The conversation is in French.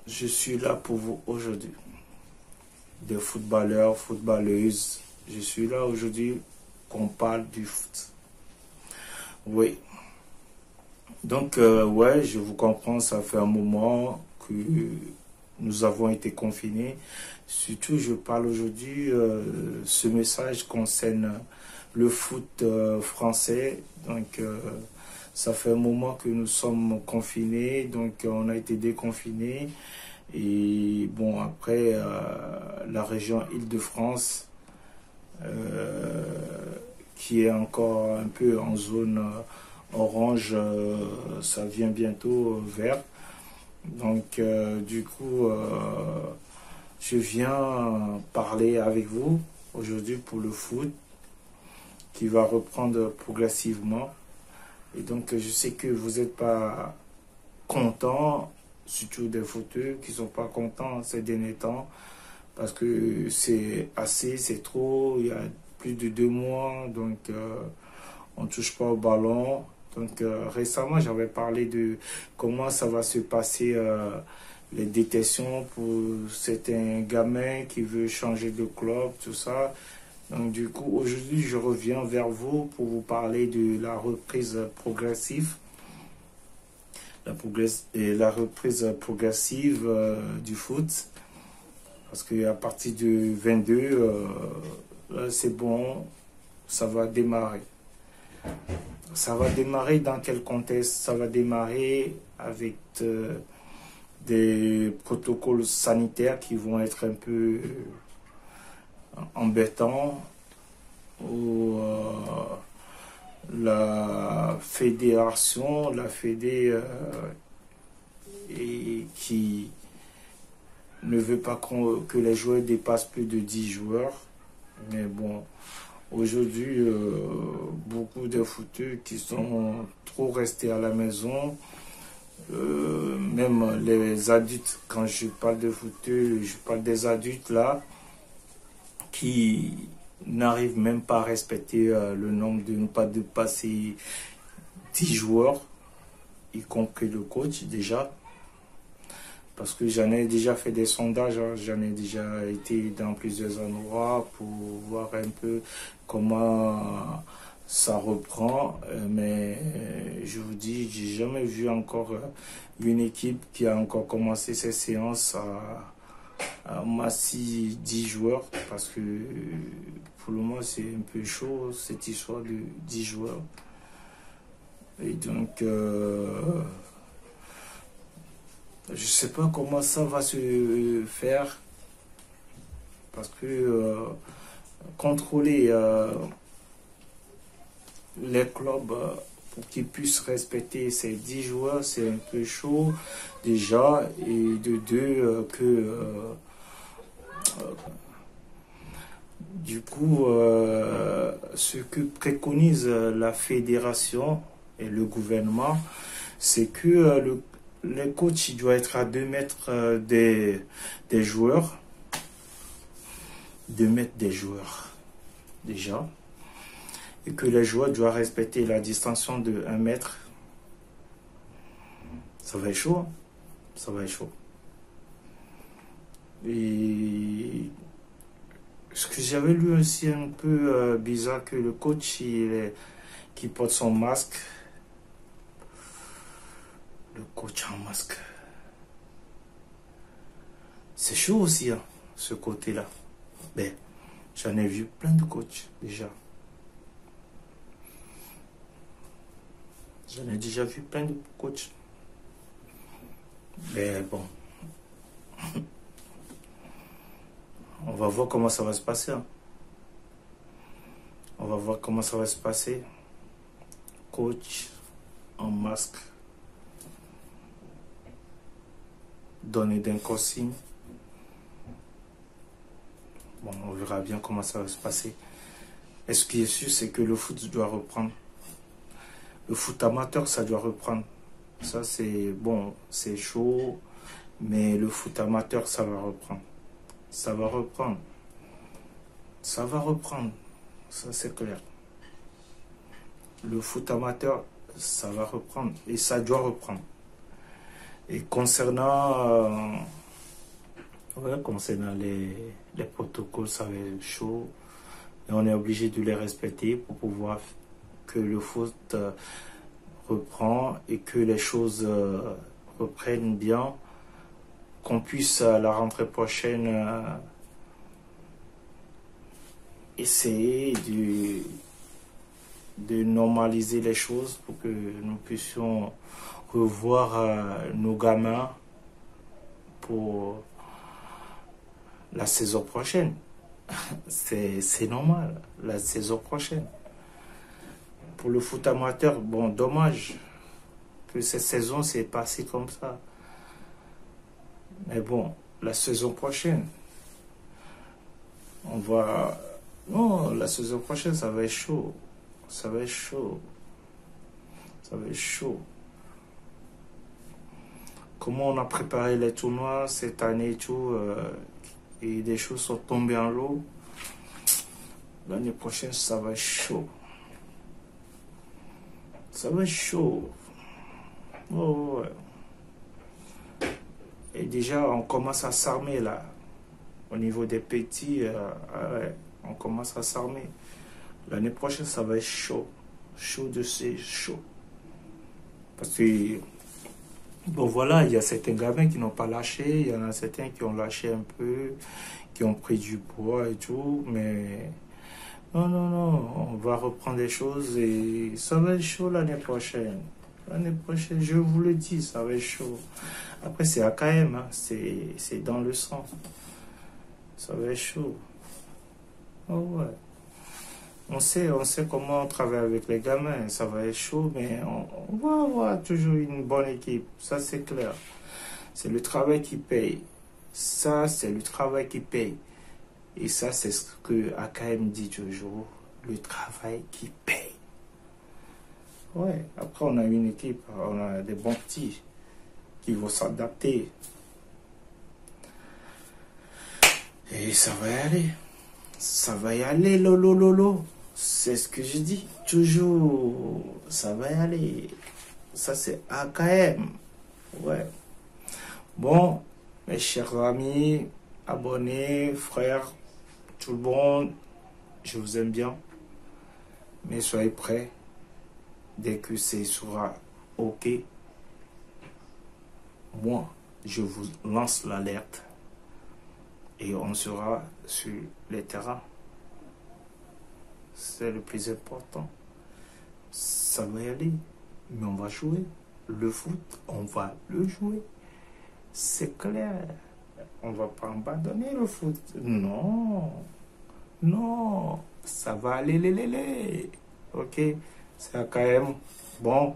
Je suis là pour vous aujourd'hui. Des footballeurs, footballeuses. Je suis là aujourd'hui qu'on parle du foot. Oui. Donc, ouais, je vous comprends, ça fait un moment que nous avons été confinés. Surtout, je parle aujourd'hui, ce message concerne le foot français. Donc, ça fait un moment que nous sommes confinés, donc on a été déconfinés. Et bon, après, la région Île-de-France, qui est encore un peu en zone orange, ça vient bientôt vert. Donc, du coup, je viens parler avec vous aujourd'hui pour le foot qui va reprendre progressivement. Et donc, je sais que vous n'êtes pas contents, surtout des footeux qui ne sont pas contents ces derniers temps, parce que c'est assez, c'est trop, il y a plus de 2 mois, donc on ne touche pas au ballon. Donc récemment, j'avais parlé de comment ça va se passer, les détentions pour certains gamins qui veulent changer de club, tout ça. Donc du coup, aujourd'hui, je reviens vers vous pour vous parler de la reprise progressive. La reprise progressive du foot. Parce qu'à partir du 22, là, c'est bon, ça va démarrer. Ça va démarrer dans quel contexte? Ça va démarrer avec des protocoles sanitaires qui vont être un peu embêtants, où la fédération, la fédé et qui ne veut pas que les joueurs dépassent plus de 10 joueurs. Mais bon, aujourd'hui, beaucoup de footeux qui sont trop restés à la maison, même les adultes, quand je parle de footeux, je parle des adultes là, qui n'arrivent même pas à respecter le nombre de ne pas dépasser 10 joueurs, y compris le coach déjà. Parce que j'en ai déjà fait des sondages, hein, j'en ai déjà été dans plusieurs endroits pour voir un peu comment ça reprend. Mais je vous dis, j'ai jamais vu encore une équipe qui a encore commencé ses séances à massir 10 joueurs. Parce que pour le moment, c'est un peu chaud cette histoire de 10 joueurs. Et donc... je ne sais pas comment ça va se faire, parce que contrôler les clubs pour qu'ils puissent respecter ces 10 joueurs, c'est un peu chaud déjà, et de deux, du coup, ce que préconise la fédération et le gouvernement, c'est que le coach il doit être à 2 mètres des joueurs. 2 mètres des joueurs, déjà. Et que les joueurs doivent respecter la distension de 1 mètre. Ça va être chaud. Hein? Ça va être chaud. Et ce que j'avais lu aussi un peu bizarre, que le coach qui porte son masque. Le coach en masque. C'est chaud aussi, hein, ce côté-là. Ben, j'en ai vu plein de coachs déjà. J'en ai déjà vu plein de coachs. Mais bon. On va voir comment ça va se passer. Hein. On va voir comment ça va se passer. Coach en masque. Donner des consignes. Bon, on verra bien comment ça va se passer. Et ce qui est sûr, c'est que le foot doit reprendre. Le foot amateur, ça doit reprendre. Ça, c'est bon, c'est chaud, mais le foot amateur, ça va reprendre. Ça va reprendre. Ça va reprendre. Ça, c'est clair. Le foot amateur, ça va reprendre. Et ça doit reprendre. Et concernant Ouais, concernant les protocoles, ça va être chaud. Et on est obligé de les respecter pour pouvoir que le foot reprend et que les choses reprennent bien, qu'on puisse à la rentrée prochaine essayer de normaliser les choses pour que nous puissions revoir nos gamins pour la saison prochaine. C'est normal, la saison prochaine. Pour le foot amateur, bon, dommage que cette saison s'est passée comme ça. Mais bon, la saison prochaine, on va... Non, la saison prochaine, ça va être chaud. Ça va être chaud. Ça va être chaud. Comment on a préparé les tournois cette année et tout, et des choses sont tombées en l'eau. L'année prochaine, ça va être chaud. Ça va être chaud. Oh, ouais. Et déjà, on commence à s'armer là. Au niveau des petits, ouais, on commence à s'armer. L'année prochaine, ça va être chaud. Chaud de ces chaud. Parce que, bon voilà, il y a certains gamins qui n'ont pas lâché. Il y en a certains qui ont lâché un peu, qui ont pris du poids et tout. Mais non, non, non, on va reprendre les choses et ça va être chaud l'année prochaine. L'année prochaine, je vous le dis, ça va être chaud. Après, c'est AKM, hein, c'est dans le sang. Ça va être chaud. Oh ouais. On sait comment on travaille avec les gamins. Ça va être chaud, mais on va avoir toujours une bonne équipe. Ça, c'est clair. C'est le travail qui paye. Ça, c'est le travail qui paye. Et ça, c'est ce que AKM dit toujours. Le travail qui paye. Ouais. Après, on a une équipe. On a des bons petits qui vont s'adapter. Et ça va y aller. Ça va y aller, lolo, lolo. C'est ce que je dis. Toujours. Ça va y aller. Ça, c'est AKM. Ouais. Bon, mes chers amis, abonnés, frères, tout le monde, je vous aime bien. Mais soyez prêts. Dès que ce sera OK, moi, je vous lance l'alerte. Et on sera sur les terrains. C'est le plus important. Ça va y aller. Mais on va jouer. Le foot, on va le jouer. C'est clair. On va pas abandonner le foot. Non. Non. Ça va aller, les. OK? C'est quand même bon.